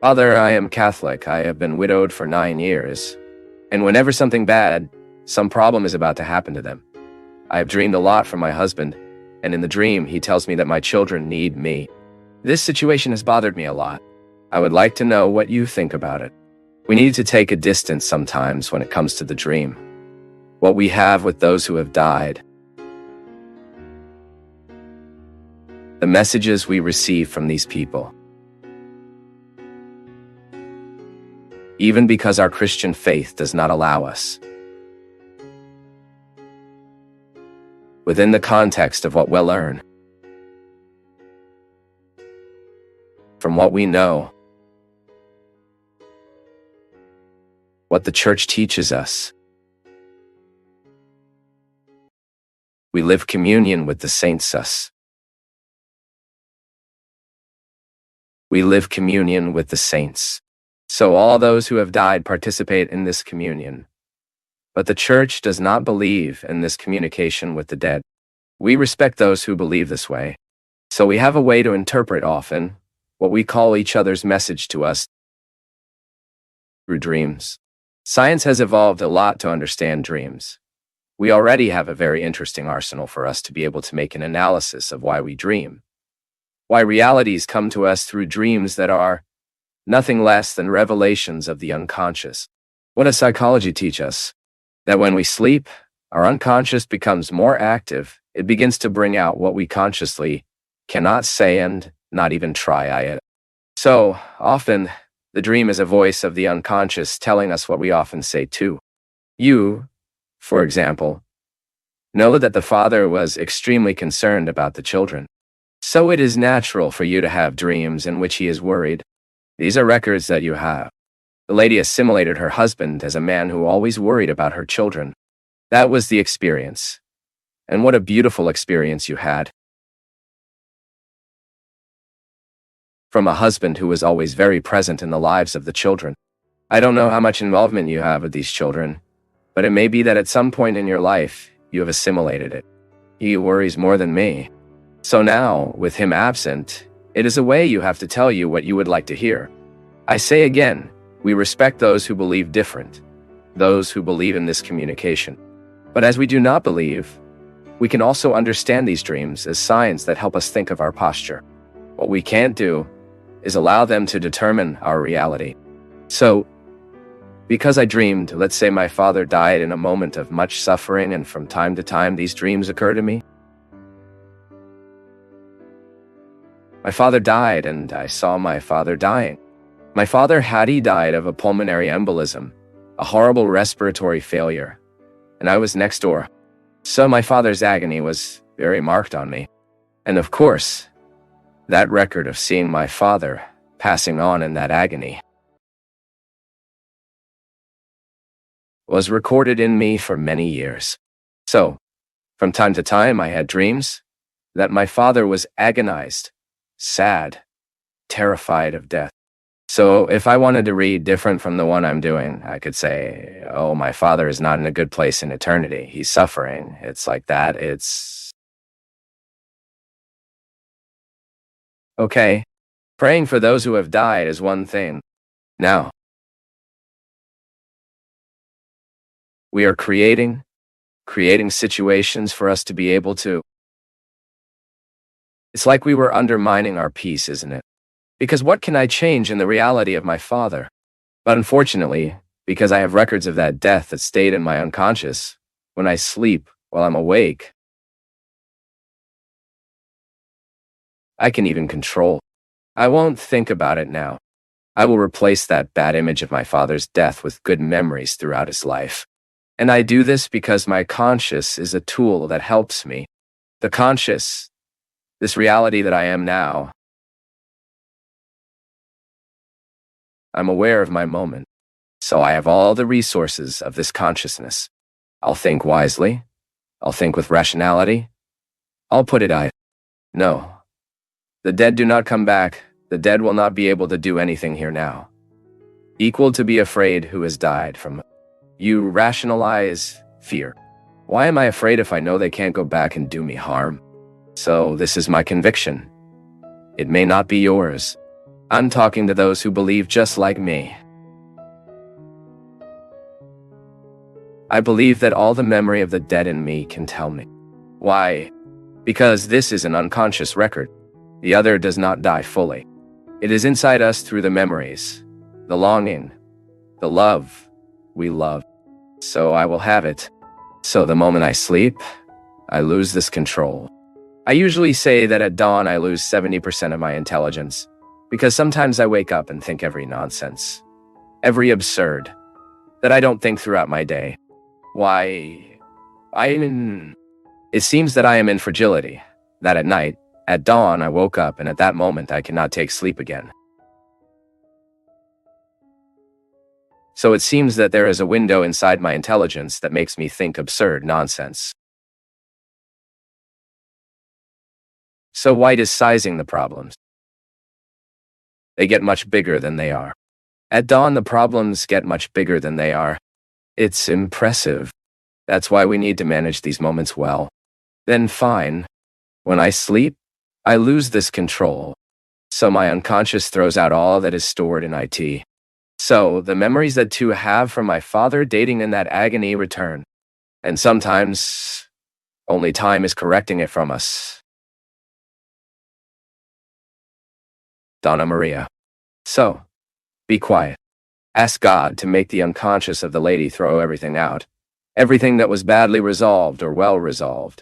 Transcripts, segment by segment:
Father, I am Catholic. I have been widowed for 9 years. And whenever something bad, some problem is about to happen to them, I have dreamed a lot from my husband, and in the dream, he tells me that my children need me. This situation has bothered me a lot. I would like to know what you think about it. We need to take a distance sometimes when it comes to the dream. What we have with those who have died. The messages we receive from these people. Even because our Christian faith does not allow us. Within the context of what we'll learn. From what we know. What the church teaches us. We live communion with the saints. We live communion with the saints. So all those who have died participate in this communion. But the church does not believe in this communication with the dead. We respect those who believe this way. So we have a way to interpret often what we call each other's message to us through dreams. Science has evolved a lot to understand dreams. We already have a very interesting arsenal for us to be able to make an analysis of why we dream. Why realities come to us through dreams that are nothing less than revelations of the unconscious. What does psychology teach us? That when we sleep, our unconscious becomes more active. It begins to bring out what we consciously cannot say and not even try it. So, often, the dream is a voice of the unconscious telling us what we often say too. You, for example, know that the father was extremely concerned about the children. So it is natural for you to have dreams in which he is worried. These are records that you have. The lady assimilated her husband as a man who always worried about her children. That was the experience. And what a beautiful experience you had. From a husband who was always very present in the lives of the children. I don't know how much involvement you have with these children, but it may be that at some point in your life, you have assimilated it. He worries more than me. So now, with him absent, it is a way you have to tell you what you would like to hear. I say again, we respect those who believe different, those who believe in this communication. But as we do not believe, we can also understand these dreams as signs that help us think of our posture. What we can't do is allow them to determine our reality. So, because I dreamed, let's say my father died in a moment of much suffering, and from time to time these dreams occur to me. My father died, and I saw my father dying. My father had died of a pulmonary embolism, a horrible respiratory failure, and I was next door. So my father's agony was very marked on me. And of course, that record of seeing my father passing on in that agony was recorded in me for many years. So, from time to time I had dreams that my father was agonized, sad, terrified of death. So if I wanted to read different from the one I'm doing, I could say, oh, my father is not in a good place in eternity. He's suffering. It's like that. It's okay. Praying for those who have died is one thing. Now, we are creating situations for us to be able to. It's like we were undermining our peace, isn't it? Because what can I change in the reality of my father? But unfortunately, because I have records of that death that stayed in my unconscious, when I sleep while I'm awake, I can even control. I won't think about it now. I will replace that bad image of my father's death with good memories throughout his life. And I do this because my conscious is a tool that helps me. The conscious, this reality that I am now, I'm aware of my moment. So I have all the resources of this consciousness. I'll think wisely. I'll think with rationality. I'll put it. No. The dead do not come back. The dead will not be able to do anything here now. Equal to be afraid who has died from. You rationalize fear. Why am I afraid if I know they can't go back and do me harm? So this is my conviction. It may not be yours. I'm talking to those who believe just like me. I believe that all the memory of the dead in me can tell me. Why? Because this is an unconscious record. The other does not die fully. It is inside us through the memories, the longing, the love we love. So I will have it. So the moment I sleep, I lose this control. I usually say that at dawn I lose 70% of my intelligence, because sometimes I wake up and think every nonsense, every absurd, that I don't think throughout my day. Why, it seems that I am in fragility, that at night, at dawn I woke up and at that moment I cannot take sleep again. So it seems that there is a window inside my intelligence that makes me think absurd nonsense. So white is sizing the problems. They get much bigger than they are. At dawn, the problems get much bigger than they are. It's impressive. That's why we need to manage these moments well. Then fine. When I sleep, I lose this control. So my unconscious throws out all that is stored in IT. So the memories that two have from my father dating in that agony return. And sometimes, only time is correcting it from us. Donna Maria. So, be quiet. Ask God to make the unconscious of the lady throw everything out. Everything that was badly resolved or well resolved.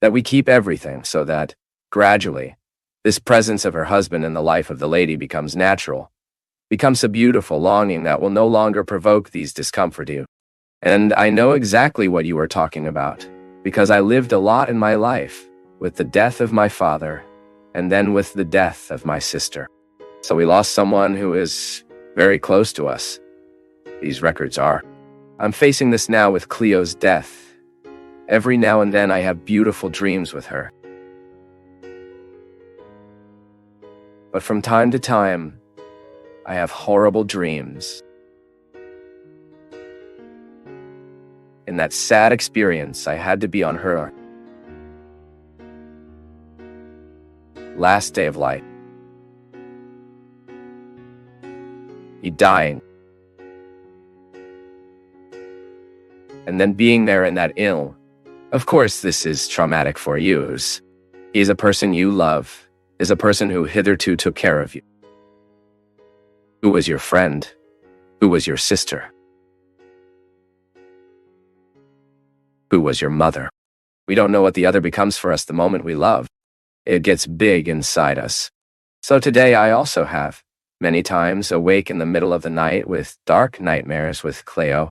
That we keep everything so that, gradually, this presence of her husband in the life of the lady becomes natural. Becomes a beautiful longing that will no longer provoke these discomfort you. And I know exactly what you are talking about, because I lived a lot in my life, with the death of my father, and then with the death of my sister. So we lost someone who is very close to us. These records are. I'm facing this now with Cleo's death. Every now and then I have beautiful dreams with her. But from time to time, I have horrible dreams. In that sad experience, I had to be on her last day of life. He dying. And then being there in that ill. Of course, this is traumatic for you. He's a person you love, is a person who hitherto took care of you. Who was your friend? Who was your sister? Who was your mother? We don't know what the other becomes for us the moment we love. It gets big inside us. So today I also have, many times, awake in the middle of the night with dark nightmares with Cleo.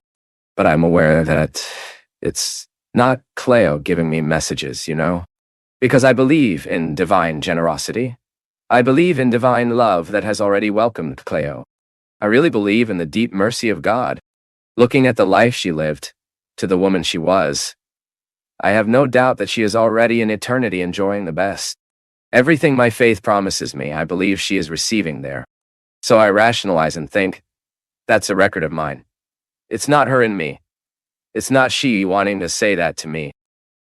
But I'm aware that it's not Cleo giving me messages, Because I believe in divine generosity. I believe in divine love that has already welcomed Cleo. I really believe in the deep mercy of God. Looking at the life she lived, to the woman she was, I have no doubt that she is already in eternity enjoying the best. Everything my faith promises me, I believe she is receiving there. So I rationalize and think, that's a record of mine. It's not her and me. It's not she wanting to say that to me.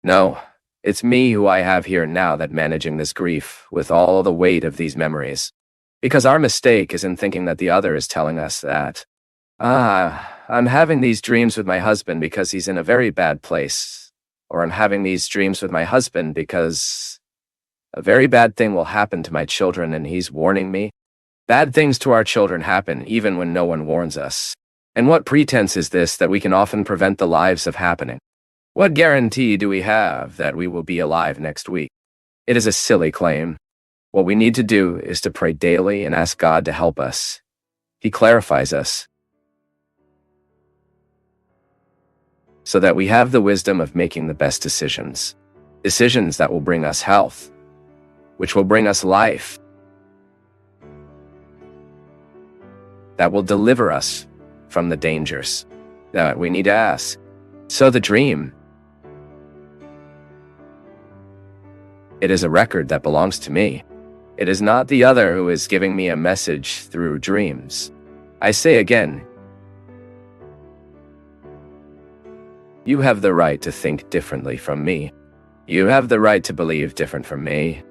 No, it's me who I have here now that managing this grief with all the weight of these memories. Because our mistake is in thinking that the other is telling us that, I'm having these dreams with my husband because he's in a very bad place. Or I'm having these dreams with my husband because a very bad thing will happen to my children and he's warning me. Bad things to our children happen even when no one warns us. And what pretense is this that we can often prevent the lives of happening? What guarantee do we have that we will be alive next week? It is a silly claim. What we need to do is to pray daily and ask God to help us. He clarifies us so that we have the wisdom of making the best decisions. Decisions that will bring us health, which will bring us life, that will deliver us from the dangers that we need to ask. So the dream, it is a record that belongs to me. It is not the other who is giving me a message through dreams. I say again, you have the right to think differently from me. You have the right to believe different from me.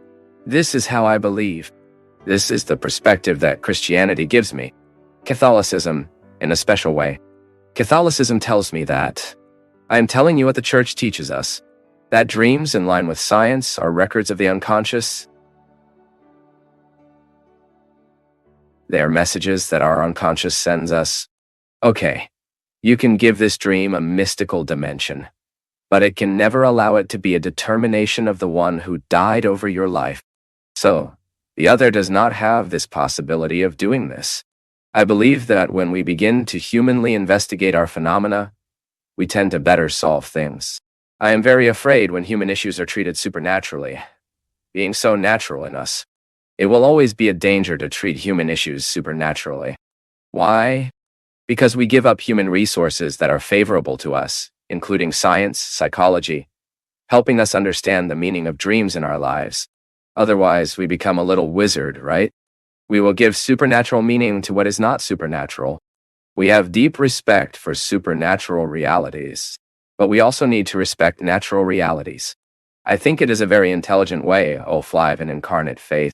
This is how I believe. This is the perspective that Christianity gives me. Catholicism, in a special way. Catholicism tells me that I am telling you what the church teaches us, that dreams in line with science are records of the unconscious. They are messages that our unconscious sends us. Okay, you can give this dream a mystical dimension, but it can never allow it to be a determination of the one who died over your life. So, the other does not have this possibility of doing this. I believe that when we begin to humanly investigate our phenomena, we tend to better solve things. I am very afraid when human issues are treated supernaturally, being so natural in us. It will always be a danger to treat human issues supernaturally. Why? Because we give up human resources that are favorable to us, including science, psychology, helping us understand the meaning of dreams in our lives. Otherwise, we become a little wizard, right? We will give supernatural meaning to what is not supernatural. We have deep respect for supernatural realities, but we also need to respect natural realities. I think it is a very intelligent way, O Flive and incarnate faith.